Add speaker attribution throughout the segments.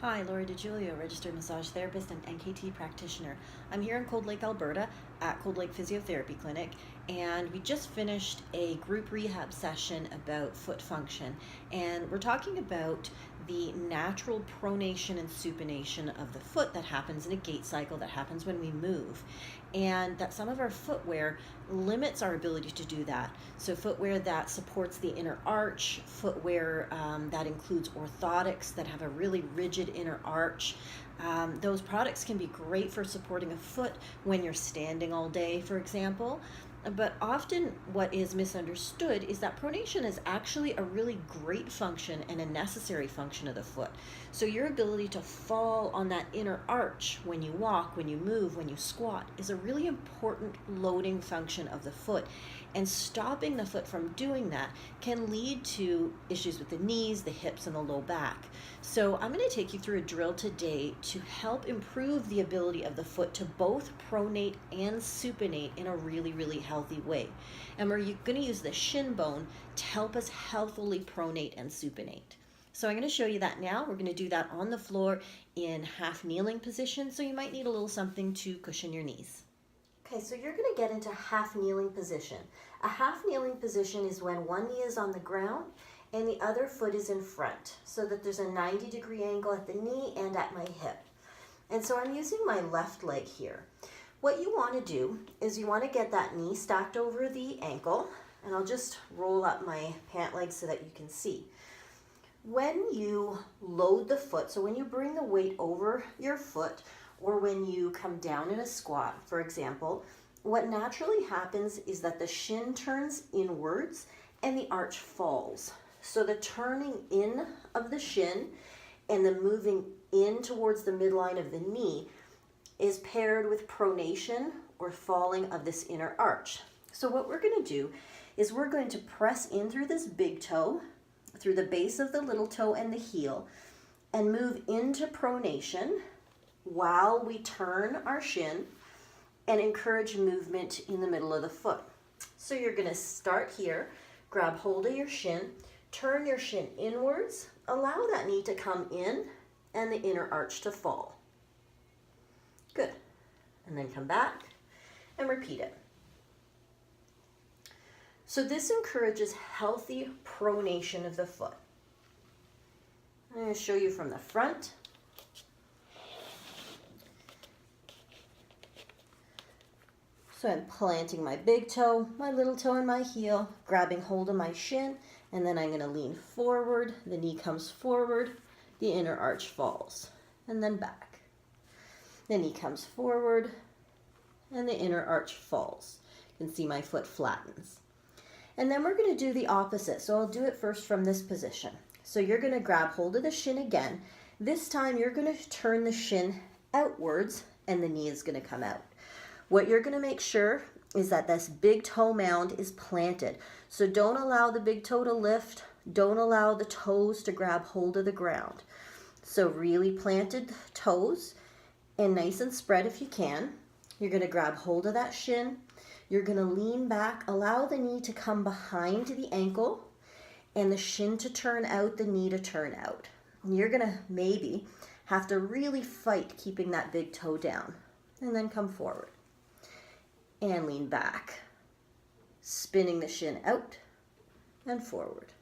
Speaker 1: Hi, Lori DiGiulio, registered massage therapist and NKT practitioner. I'm here in Cold Lake, Alberta at Cold Lake Physiotherapy Clinic, and we just finished a group rehab session about foot function. And we're talking about the natural pronation and supination of the foot that happens in a gait cycle, that happens when we move. And that some of our footwear limits our ability to do that. So footwear that supports the inner arch, footwear that includes orthotics that have a really rigid inner arch. Those products can be great for supporting a foot when you're standing all day, for example. But often what is misunderstood is that pronation is actually a really great function and a necessary function of the foot. So your ability to fall on that inner arch when you walk, when you move, when you squat is a really important loading function of the foot. And stopping the foot from doing that can lead to issues with the knees, the hips, and the low back. So I'm going to take you through a drill today to help improve the ability of the foot to both pronate and supinate in a really healthy way. And we're going to use the shin bone to help us healthily pronate and supinate. So I'm going to show you that now. We're going to do that on the floor in half kneeling position, so you might need a little something to cushion your knees. Okay, so you're going to get into half kneeling position. A half kneeling position is when one knee is on the ground and the other foot is in front, so that there's a 90-degree angle at the knee and at my hip. And so I'm using my left leg here. What you want to do is you want to get that knee stacked over the ankle, and I'll just roll up my pant leg so that you can see. When you load the foot, so when you bring the weight over your foot, or when you come down in a squat, for example, what naturally happens is that the shin turns inwards and the arch falls. So the turning in of the shin and the moving in towards the midline of the knee is paired with pronation, or falling of this inner arch. So what we're going to do is we're going to press in through this big toe, through the base of the little toe and the heel, and move into pronation while we turn our shin and encourage movement in the middle of the foot. So you're going to start here, grab hold of your shin, turn your shin inwards, allow that knee to come in and the inner arch to fall. Good. And then come back and repeat it. So this encourages healthy pronation of the foot. I'm going to show you from the front. So I'm planting my big toe, my little toe, and my heel, grabbing hold of my shin, and then I'm going to lean forward. The knee comes forward, the inner arch falls, and then back. The knee comes forward, and the inner arch falls. You can see my foot flattens. And then we're going to do the opposite. So I'll do it first from this position. So you're going to grab hold of the shin again. This time you're going to turn the shin outwards, and the knee is going to come out. What you're going to make sure is that this big toe mound is planted. So don't allow the big toe to lift. Don't allow the toes to grab hold of the ground. So really planted toes and nice and spread if you can. You're going to grab hold of that shin. You're going to lean back, allow the knee to come behind the ankle and the shin to turn out, the knee to turn out. And you're going to maybe have to really fight keeping that big toe down, and then come forward. And lean back, spinning the shin out and forward.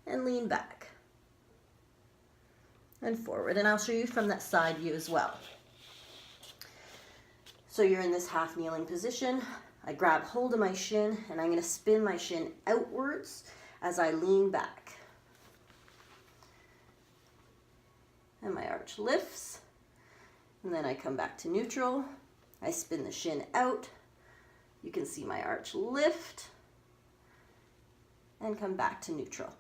Speaker 1: And lean back and forward. And I'll show you from that side view as well. So you're in this half kneeling position. I grab hold of my shin and I'm going to spin my shin outwards as I lean back. And my arch lifts. And then I come back to neutral. I spin the shin out. You can see my arch lift and come back to neutral.